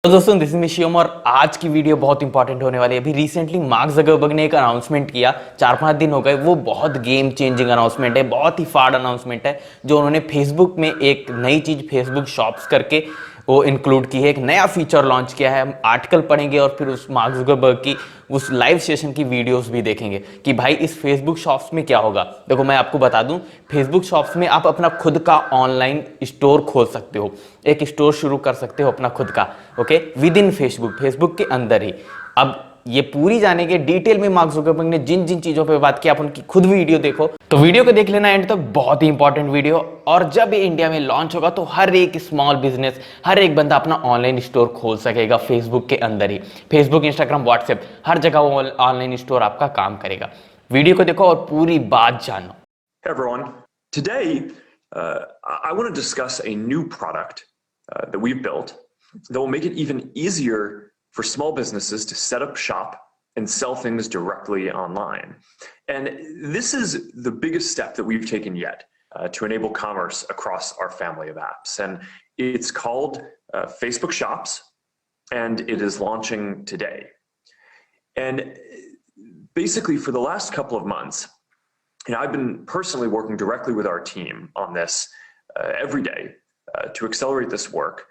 तो दोस्तों this is मिशियम और आज की वीडियो बहुत इंपॉर्टेंट होने वाली है। अभी रिसेंटली मार्क जकरबर्ग ने एक अनाउंसमेंट किया, 4-5 दिन हो गए। वो बहुत गेम चेंजिंग अनाउंसमेंट है, बहुत ही फाड़ अनाउंसमेंट है जो उन्होंने फेसबुक में एक नई चीज फेसबुक शॉप्स करके वो इंक्लूड की है। एक नया फीचर लॉन्च किया है। हम आर्टिकल पढ़ेंगे और फिर उस मार्क जकरबर्ग की उस लाइव सेशन की वीडियोस भी देखेंगे कि भाई इस फेसबुक शॉप्स में क्या होगा। देखो मैं आपको बता दूं, फेसबुक शॉप्स में आप अपना खुद का ऑनलाइन स्टोर खोल सकते हो, एक स्टोर शुरू कर सकते हो अपना खुद का, ओके, विद इन फेसबुक के अंदर ही। अब ये पूरी जाने के डिटेल में मार्क जुकरबर्ग ने जिन जिन चीजों पे बात की, आप उनकी खुद वीडियो देखो, तो वीडियो को देख लेना एंड तक, बहुत ही इंपॉर्टेंट वीडियो। और जब ये इंडिया में लॉन्च होगा तो हर एक स्मॉल बिजनेस, हर एक बंदा अपना ऑनलाइन स्टोर खोल सकेगा फेसबुक के अंदर ही। फेसबुक, इंस्टाग्राम, व्हाट्सएप, हर जगह वो ऑनलाइन स्टोर आपका काम करेगा। वीडियो को देखो और पूरी बात जानो। Hey everyone, today I want to discuss a new product that we've built that will make it even easier for small businesses to set up shop and sell things directly online. And this is the biggest step that we've taken yet to enable commerce across our family of apps. And it's called Facebook Shops, and it is launching today. And basically, for the last couple of months, I've been personally working directly with our team on this every day to accelerate this work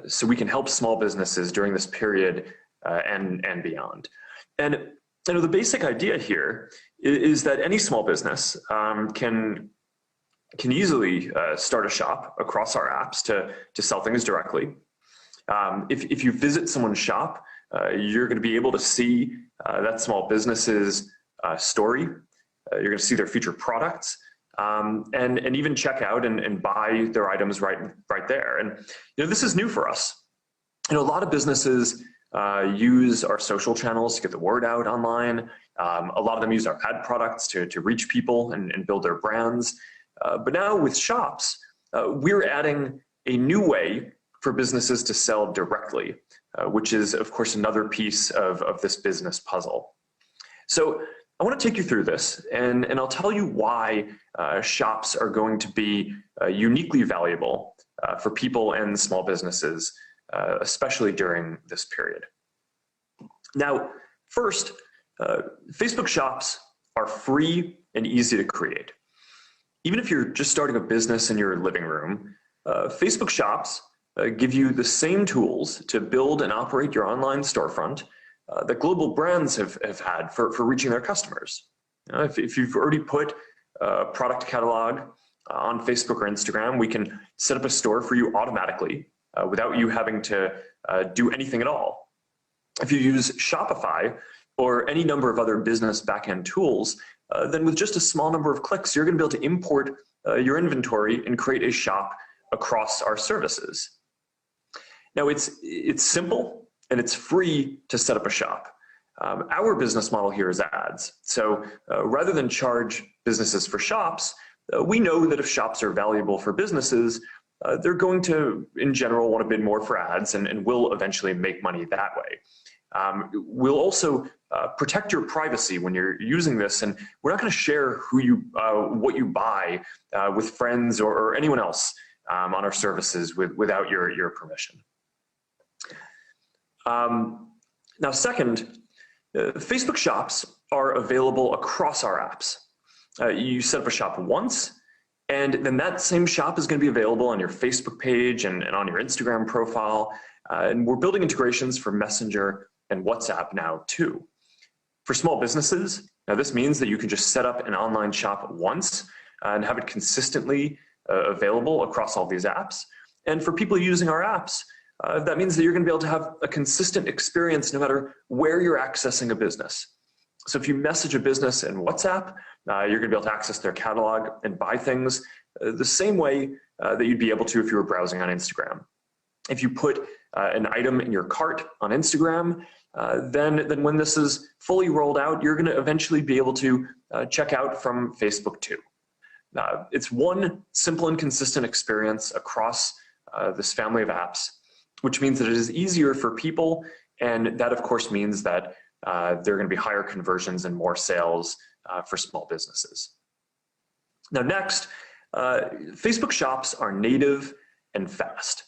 so we can help small businesses during this period and beyond. And the basic idea here is that any small business can easily start a shop across our apps to sell things directly. If you visit someone's shop, you're going to be able to see that small business's story. You're going to see their featured products, and even check out and buy their items right there. And this is new for us. A lot of businesses use our social channels to get the word out online. A lot of them use our ad products to reach people and build their brands. But now with shops, we're adding a new way for businesses to sell directly, which is of course another piece of this business puzzle. So I want to take you through this, and I'll tell you why shops are going to be uniquely valuable for people and small businesses, especially during this period. Now, first, Facebook shops are free and easy to create. Even if you're just starting a business in your living room, Facebook shops give you the same tools to build and operate your online storefront that global brands have had for reaching their customers. If you've already put a product catalog on Facebook or Instagram, we can set up a store for you automatically without you having to do anything at all. If you use Shopify or any number of other business backend tools, then with just a small number of clicks, you're going to be able to import your inventory and create a shop across our services. Now it's simple and it's free to set up a shop. Our business model here is ads. So rather than charge businesses for shops, we know that if shops are valuable for businesses, they're going to, in general, want to bid more for ads and will eventually make money that way. We'll also protect your privacy when you're using this, and we're not going to share what you buy with friends or anyone else on our services without your permission. Now, second, Facebook shops are available across our apps. You set up a shop once, and then that same shop is going to be available on your Facebook page and on your Instagram profile. And we're building integrations for Messenger and WhatsApp now too. For small businesses, now this means that you can just set up an online shop once and have it consistently available across all these apps. And for people using our apps, that means that you're going to be able to have a consistent experience no matter where you're accessing a business. So if you message a business in WhatsApp, you're going to be able to access their catalog and buy things the same way that you'd be able to if you were browsing on Instagram. If you put an item in your cart on Instagram, then when this is fully rolled out, you're going to eventually be able to check out from Facebook too. It's one simple and consistent experience across this family of apps, which means that it is easier for people, and that of course means that there are going to be higher conversions and more sales for small businesses. Now next, Facebook shops are native and fast.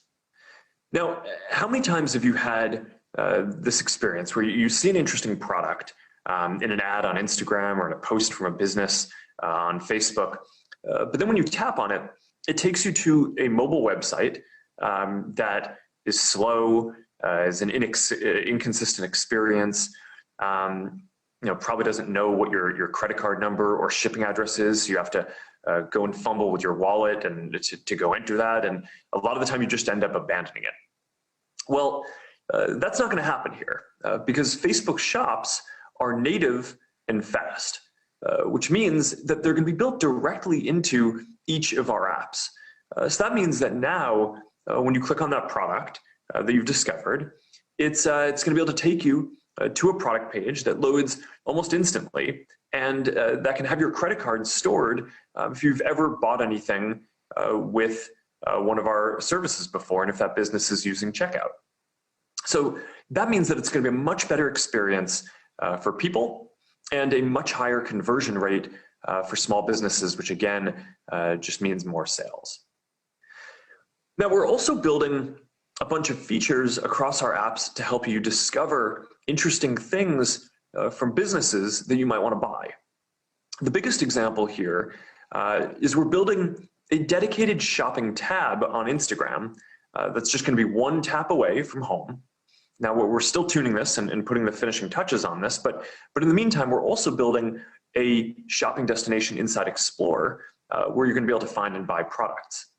Now, how many times have you had this experience where you see an interesting product in an ad on Instagram or in a post from a business on Facebook, but then when you tap on it, it takes you to a mobile website that is slow, is an inconsistent experience, probably doesn't know what your credit card number or shipping address is. So you have to go and fumble with your wallet and to go enter that. And a lot of the time you just end up abandoning it. Well, that's not going to happen here because Facebook Shops are native and fast, which means that they're going to be built directly into each of our apps. So that means that now when you click on that product that you've discovered, it's going to be able to take you to a product page that loads almost instantly, and that can have your credit card stored if you've ever bought anything with one of our services before, and if that business is using checkout. So that means that it's going to be a much better experience for people and a much higher conversion rate for small businesses, which again just means more sales. Now, we're also building a bunch of features across our apps to help you discover interesting things from businesses that you might want to buy. The biggest example here is we're building a dedicated shopping tab on Instagram that's just going to be one tap away from home. Now, we're still tuning this and putting the finishing touches on this, but in the meantime, we're also building a shopping destination inside Explore where you're going to be able to find and buy products.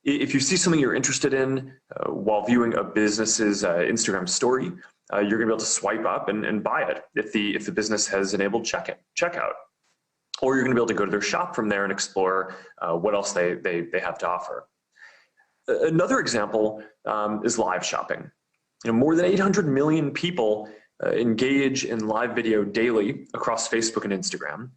If you see something you're interested in while viewing a business's Instagram story, you're going to be able to swipe up and buy it if the business has enabled checkout. Or you're going to be able to go to their shop from there and explore what else they have to offer. Another example is live shopping. More than 800 million people engage in live video daily across Facebook and Instagram.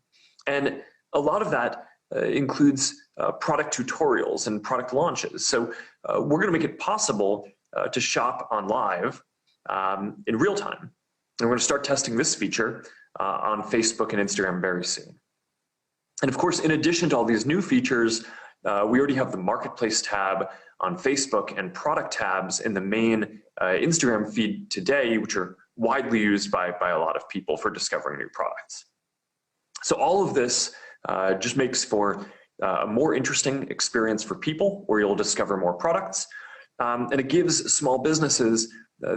And a lot of that includes product tutorials and product launches. So we're going to make it possible to shop on live in real time. And we're going to start testing this feature on Facebook and Instagram very soon. And of course, in addition to all these new features, we already have the Marketplace tab on Facebook and product tabs in the main Instagram feed today, which are widely used by a lot of people for discovering new products. So all of this just makes for a more interesting experience for people where you'll discover more products. And it gives small businesses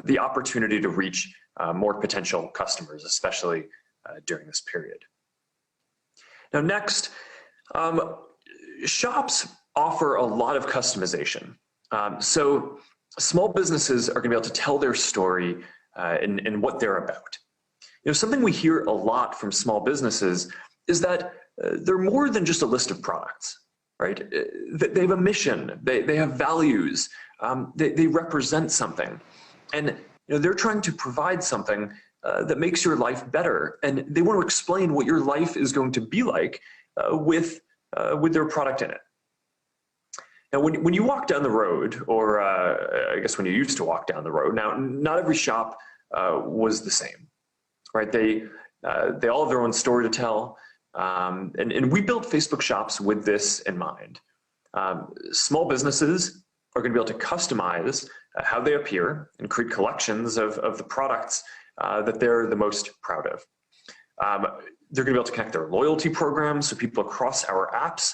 the opportunity to reach more potential customers, especially during this period. Now next, shops offer a lot of customization. So small businesses are going to be able to tell their story and what they're about. Something we hear a lot from small businesses is that they're more than just a list of products, right? They have a mission, they have values, they represent something. And they're trying to provide something that makes your life better. And they want to explain what your life is going to be like with their product in it. Now, when you walk down the road, or I guess when you used to walk down the road, now not every shop was the same, right? They all have their own story to tell. And we built Facebook Shops with this in mind. Small businesses are going to be able to customize how they appear and create collections of the products that they're the most proud of. They're going to be able to connect their loyalty programs so people across our apps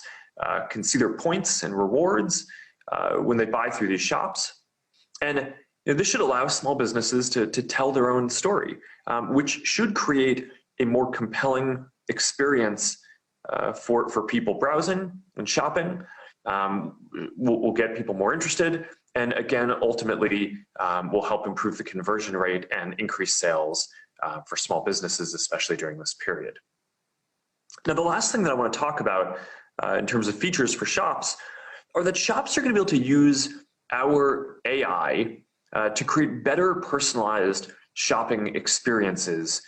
can see their points and rewards when they buy through these shops. And this should allow small businesses to tell their own story, which should create a more compelling experience for people browsing and shopping. We'll get people more interested, and again, ultimately, will help improve the conversion rate and increase sales for small businesses, especially during this period. Now, the last thing that I want to talk about in terms of features for shops are that shops are going to be able to use our AI to create better personalized shopping experiences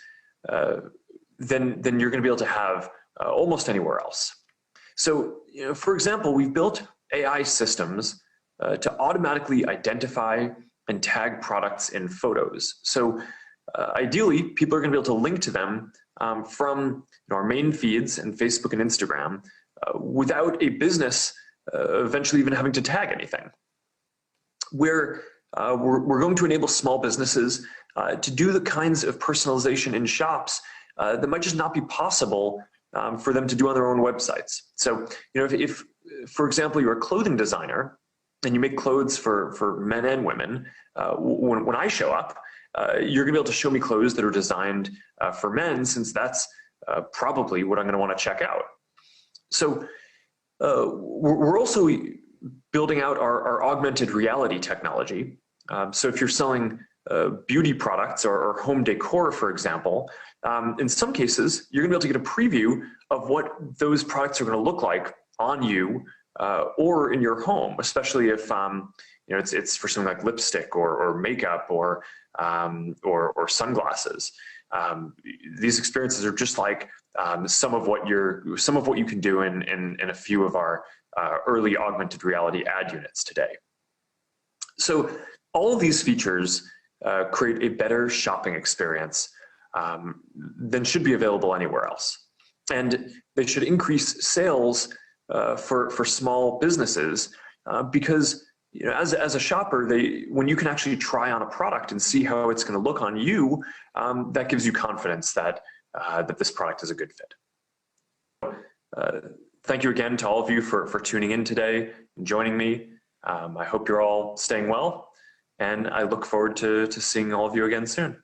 than you're going to be able to have almost anywhere else. So, for example, we've built AI systems to automatically identify and tag products in photos. So ideally, people are going to be able to link to them from our main feeds in Facebook and Instagram without a business eventually even having to tag anything. Where we're going to enable small businesses to do the kinds of personalization in shops that might just not be possible for them to do on their own websites. So, if for example, you're a clothing designer and you make clothes for men and women, when I show up, you're gonna be able to show me clothes that are designed for men, since that's probably what I'm gonna wanna check out. So we're also building out our augmented reality technology. So if you're selling beauty products or home decor, for example, in some cases, you're gonna be able to get a preview of what those products are gonna look like on you or in your home, especially if it's for something like lipstick or makeup or sunglasses. These experiences are just like some of what you can do in a few of our early augmented reality ad units today. So all of these features create a better shopping experience than should be available anywhere else, and they should increase sales for small businesses because as a shopper, when you can actually try on a product and see how it's going to look on you, that gives you confidence that this product is a good fit. Thank you again to all of you for tuning in today and joining me. I hope you're all staying well, and I look forward to seeing all of you again soon.